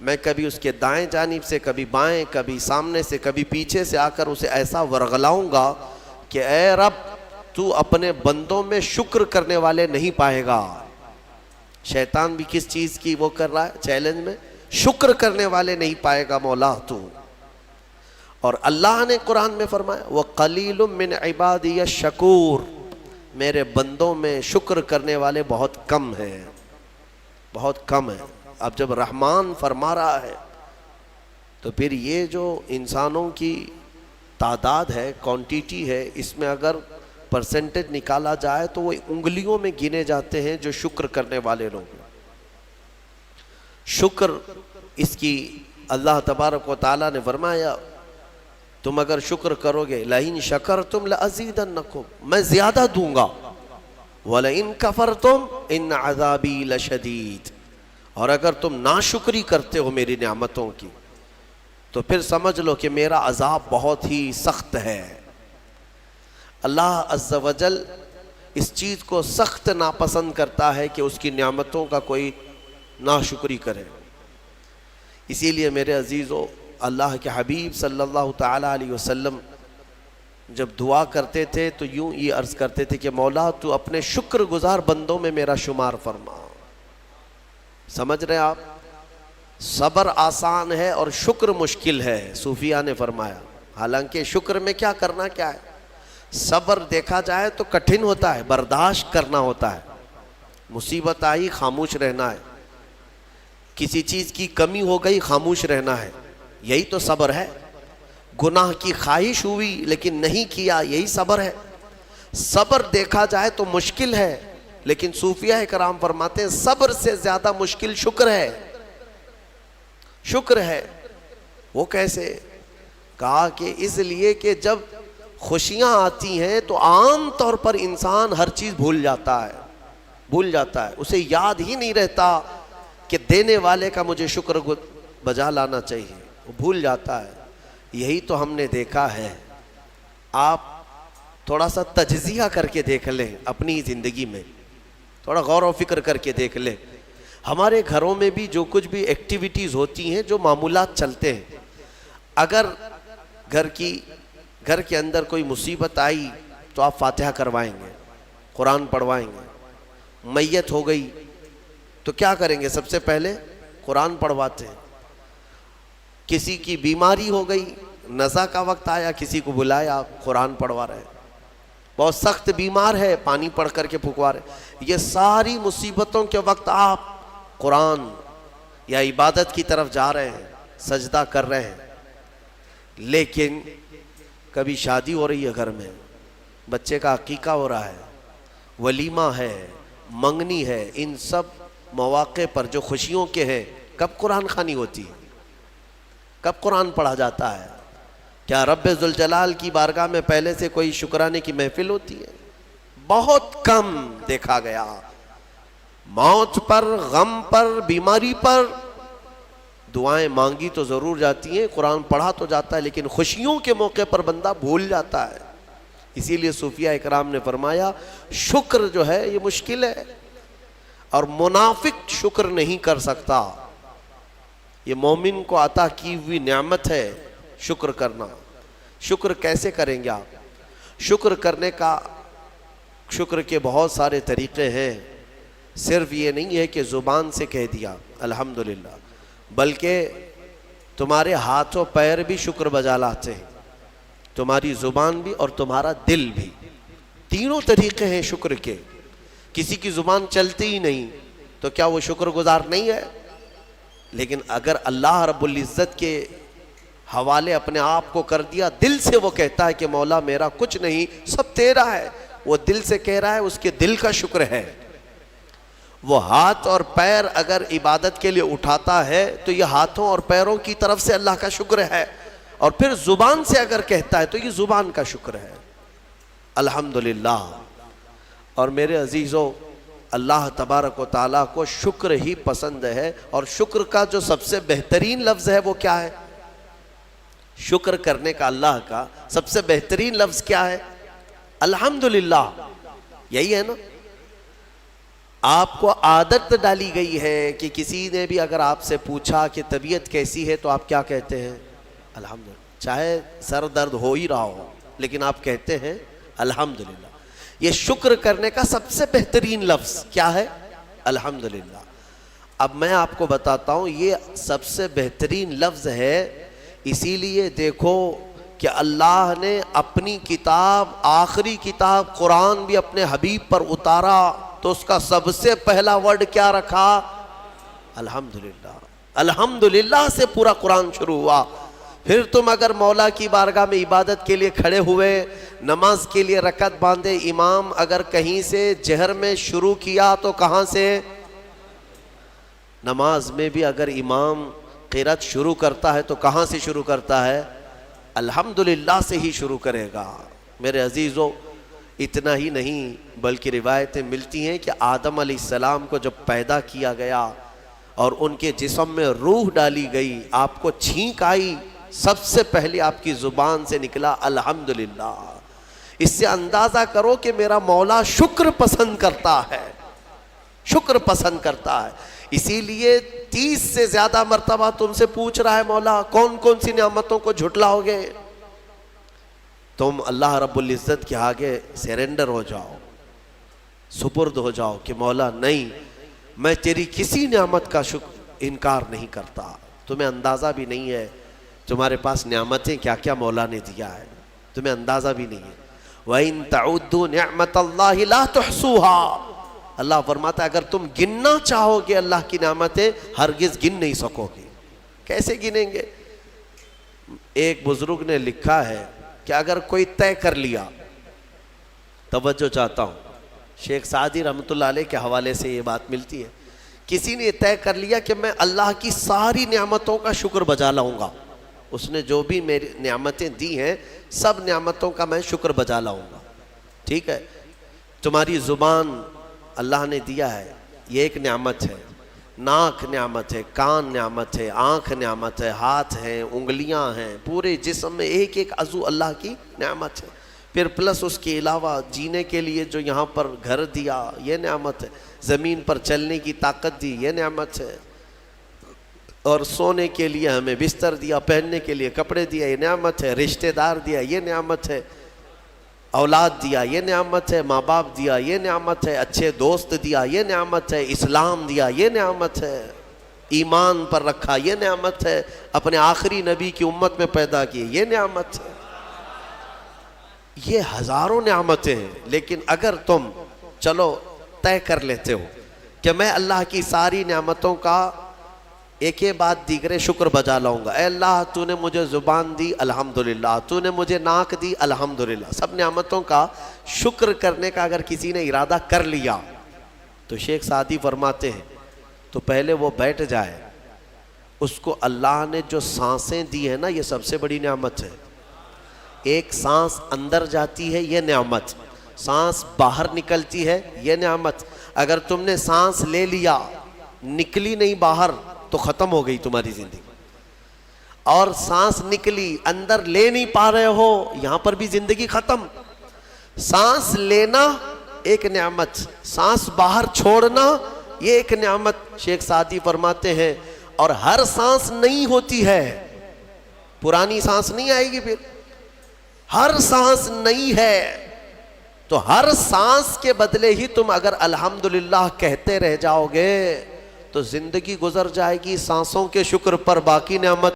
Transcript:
میں کبھی اس کے دائیں جانب سے، کبھی بائیں، کبھی سامنے سے، کبھی پیچھے سے آ کر اسے ایسا ورغلاؤں گا کہ اے رب تو اپنے بندوں میں شکر کرنے والے نہیں پائے گا۔ شیطان بھی کس چیز کی وہ کر رہا ہے چیلنج میں؟ شکر کرنے والے نہیں پائے گا مولا تو۔ اور اللہ نے قرآن میں فرمایا وَقَلِيلٌ مِّنْ عِبَادِيَ الشَّكُورُ، میرے بندوں میں شکر کرنے والے بہت کم ہیں، بہت کم ہیں۔ اب جب رحمان فرما رہا ہے تو پھر یہ جو انسانوں کی تعداد ہے، کوانٹیٹی ہے، اس میں اگر پرسنٹیج نکالا جائے تو وہ انگلیوں میں گنے جاتے ہیں جو شکر کرنے والے لوگ ہیں۔ شکر اس کی اللہ تبارک و تعالیٰ نے فرمایا تم اگر شکر کرو گے لَإِن شَكَرْتُمْ لَأَزِيدَنَّكُمْ، میں زیادہ دوں گا، وَلَإِن كَفَرْتُمْ إِنَّ عَذَابِي لَشَدِيدٌ، اور اگر تم ناشکری کرتے ہو میری نعمتوں کی تو پھر سمجھ لو کہ میرا عذاب بہت ہی سخت ہے۔ اللہ عز و جل اس چیز کو سخت ناپسند کرتا ہے کہ اس کی نعمتوں کا کوئی ناشکری کرے۔ اسی لیے میرے عزیزو، اللہ کے حبیب صلی اللہ تعالیٰ علیہ وسلم جب دعا کرتے تھے تو یوں یہ عرض کرتے تھے کہ مولا تو اپنے شکر گزار بندوں میں میرا شمار فرما۔ سمجھ رہے آپ؟ صبر آسان ہے اور شکر مشکل ہے، صوفیہ نے فرمایا۔ حالانکہ شکر میں کیا کرنا کیا ہے؟ صبر دیکھا جائے تو کٹھن ہوتا ہے، برداشت کرنا ہوتا ہے، مصیبت آئی خاموش رہنا ہے، کسی چیز کی کمی ہو گئی خاموش رہنا ہے، یہی تو صبر ہے۔ گناہ کی خواہش ہوئی لیکن نہیں کیا، یہی صبر ہے۔ صبر دیکھا جائے تو مشکل ہے، لیکن صوفیہ کرام فرماتے ہیں صبر سے زیادہ مشکل شکر ہے۔ شکر ہے وہ کیسے؟ کہا کہ اس لیے کہ جب خوشیاں آتی ہیں تو عام طور پر انسان ہر چیز بھول جاتا ہے، اسے یاد ہی نہیں رہتا کہ دینے والے کا مجھے شکر بجا لانا چاہیے، وہ بھول جاتا ہے۔ یہی تو ہم نے دیکھا ہے۔ آپ تھوڑا سا تجزیہ کر کے دیکھ لیں اپنی زندگی میں، تھوڑا غور و فکر کر کے دیکھ لیں۔ ہمارے گھروں میں بھی جو کچھ بھی ایکٹیویٹیز ہوتی ہیں، جو معمولات چلتے ہیں، اگر گھر کے اندر کوئی مصیبت آئی تو آپ فاتحہ کروائیں گے، قرآن پڑھوائیں گے۔ میت ہو گئی تو کیا کریں گے؟ سب سے پہلے قرآن پڑھواتے ہیں۔ کسی کی بیماری ہو گئی، نزا کا وقت آیا، کسی کو بلایا، قرآن پڑھوا رہے ہیں۔ بہت سخت بیمار ہے، پانی پڑھ کر کے پھکوا رہے۔ یہ ساری مصیبتوں کے وقت آپ قرآن یا عبادت کی طرف جا رہے ہیں، سجدہ کر رہے ہیں۔ لیکن کبھی شادی ہو رہی ہے گھر میں، بچے کا عقیقہ ہو رہا ہے، ولیمہ ہے، منگنی ہے، ان سب مواقع پر جو خوشیوں کے ہیں، کب قرآن خوانی ہوتی ہے؟ کب قرآن پڑھا جاتا ہے؟ کیا رب ذوالجلال کی بارگاہ میں پہلے سے کوئی شکرانے کی محفل ہوتی ہے؟ بہت کم دیکھا گیا۔ موت پر، غم پر، بیماری پر دعائیں مانگی تو ضرور جاتی ہیں، قرآن پڑھا تو جاتا ہے، لیکن خوشیوں کے موقع پر بندہ بھول جاتا ہے۔ اسی لیے صوفیہ اکرام نے فرمایا شکر جو ہے یہ مشکل ہے، اور منافق شکر نہیں کر سکتا۔ یہ مومن کو عطا کی ہوئی نعمت ہے شکر کرنا۔ شکر کیسے کریں گے آپ؟ شکر کے بہت سارے طریقے ہیں۔ صرف یہ نہیں ہے کہ زبان سے کہہ دیا الحمدللہ، بلکہ تمہارے ہاتھ و پیر بھی شکر بجا لاتے ہیں، تمہاری زبان بھی اور تمہارا دل بھی۔ تینوں طریقے ہیں شکر کے۔ کسی کی زبان چلتی ہی نہیں تو کیا وہ شکر گزار نہیں ہے؟ لیکن اگر اللہ رب العزت کے حوالے اپنے آپ کو کر دیا، دل سے وہ کہتا ہے کہ مولا میرا کچھ نہیں، سب تیرا ہے، وہ دل سے کہہ رہا ہے، اس کے دل کا شکر ہے۔ وہ ہاتھ اور پیر اگر عبادت کے لیے اٹھاتا ہے تو یہ ہاتھوں اور پیروں کی طرف سے اللہ کا شکر ہے، اور پھر زبان سے اگر کہتا ہے تو یہ زبان کا شکر ہے۔ الحمدللہ۔ اور میرے عزیزو، اللہ تبارک و تعالیٰ کو شکر ہی پسند ہے، اور شکر کا جو سب سے بہترین لفظ ہے وہ کیا ہے؟ شکر کرنے کا اللہ کا سب سے بہترین لفظ کیا ہے؟ الحمدللہ۔ یہی ہے نا؟ آپ کو عادت ڈالی گئی ہے کہ کسی نے بھی اگر آپ سے پوچھا کہ طبیعت کیسی ہے تو آپ کیا کہتے ہیں؟ الحمدللہ. چاہے سر درد ہو ہی رہا ہو لیکن آپ کہتے ہیں الحمدللہ. یہ شکر کرنے کا سب سے بہترین لفظ کیا ہے؟ الحمدللہ. اب میں آپ کو بتاتا ہوں یہ سب سے بہترین لفظ ہے، اسی لیے دیکھو کہ اللہ نے اپنی کتاب، آخری کتاب قرآن بھی اپنے حبیب پر اتارا تو اس کا سب سے پہلا ورڈ کیا رکھا؟ الحمدللہ. الحمدللہ سے پورا قرآن شروع ہوا. پھر تم اگر مولا کی بارگاہ میں عبادت کے لیے کھڑے ہوئے، نماز کے لیے رکعت باندھے، امام اگر کہیں سے جہر میں شروع کیا تو کہاں سے؟ نماز میں بھی اگر امام قرات شروع کرتا ہے تو کہاں سے شروع کرتا ہے؟ الحمدللہ سے ہی شروع کرے گا. میرے عزیزو، اتنا ہی نہیں بلکہ روایتیں ملتی ہیں کہ آدم علیہ السلام کو جب پیدا کیا گیا اور ان کے جسم میں روح ڈالی گئی، آپ کو چھینک آئی، سب سے پہلے آپ کی زبان سے نکلا الحمدللہ. اس سے اندازہ کرو کہ میرا مولا شکر پسند کرتا ہے، شکر پسند کرتا ہے. اسی لیے 30 سے زیادہ مرتبہ تم سے پوچھ رہا ہے مولا کون کون سی نعمتوں کو جھٹلاؤ گے؟ تم اللہ رب العزت کے آگے سیرنڈر ہو جاؤ، سپرد ہو جاؤ کہ مولا نہیں، میں تیری کسی نعمت کا انکار نہیں کرتا. تمہیں اندازہ بھی نہیں ہے تمہارے پاس نعمتیں کیا کیا مولا نے دیا ہے، تمہیں اندازہ بھی نہیں ہے. وَإِن تَعُدُّوا نِعْمَةَ اللَّهِ لَا تُحْصُوهَا. اللہ فرماتا ہے اگر تم گننا چاہو گے اللہ کی نعمتیں ہرگز گن نہیں سکو گے. کیسے گنیں گے؟ ایک بزرگ نے لکھا ہے کہ اگر کوئی طے کر لیا، توجہ چاہتا ہوں، شیخ سعدی رحمۃ اللہ علیہ کے حوالے سے یہ بات ملتی ہے، کسی نے طے کر لیا کہ میں اللہ کی ساری نعمتوں کا شکر بجا لاؤں گا، اس نے جو بھی میری نعمتیں دی ہیں سب نعمتوں کا میں شکر بجا لاؤں گا. ٹھیک ہے، تمہاری زبان اللہ نے دیا ہے، یہ ایک نعمت ہے. ناک نعمت ہے، کان نعمت ہے، آنکھ نعمت ہے، ہاتھ ہیں، انگلیاں ہیں، پورے جسم میں ایک ایک عضو اللہ کی نعمت ہے. پھر پلس اس کے علاوہ جینے کے لیے جو یہاں پر گھر دیا یہ نعمت ہے، زمین پر چلنے کی طاقت دی یہ نعمت ہے، اور سونے کے لیے ہمیں بستر دیا، پہننے کے لیے کپڑے دیا یہ نعمت ہے، رشتہ دار دیا یہ نعمت ہے، اولاد دیا یہ نعمت ہے، ماں باپ دیا یہ نعمت ہے، اچھے دوست دیا یہ نعمت ہے، اسلام دیا یہ نعمت ہے، ایمان پر رکھا یہ نعمت ہے، اپنے آخری نبی کی امت میں پیدا کی یہ نعمت ہے. یہ ہزاروں نعمتیں ہیں. لیکن اگر تم چلو طے کر لیتے ہو کہ میں اللہ کی ساری نعمتوں کا ایک ہی بات دیگرے شکر بجا لاؤں گا، اے اللہ تو نے مجھے زبان دی الحمدللہ، تو نے مجھے ناک دی الحمدللہ، سب نعمتوں کا شکر کرنے کا اگر کسی نے ارادہ کر لیا تو شیخ سعدی فرماتے ہیں تو پہلے وہ بیٹھ جائے، اس کو اللہ نے جو سانسیں دی ہیں نا یہ سب سے بڑی نعمت ہے. ایک سانس اندر جاتی ہے یہ نعمت، سانس باہر نکلتی ہے یہ نعمت. اگر تم نے سانس لے لیا نکلی نہیں باہر تو ختم ہو گئی تمہاری زندگی، اور سانس نکلی اندر لے نہیں پا رہے ہو یہاں پر بھی زندگی ختم. سانس لینا ایک نعمت، سانس باہر چھوڑنا یہ ایک نعمت. شیخ سعدی فرماتے ہیں اور ہر سانس نہیں ہوتی ہے، پرانی سانس نہیں آئے گی، پھر ہر سانس نہیں ہے تو ہر سانس کے بدلے ہی تم اگر الحمدللہ کہتے رہ جاؤ گے تو زندگی گزر جائے گی سانسوں کے شکر پر، باقی نعمت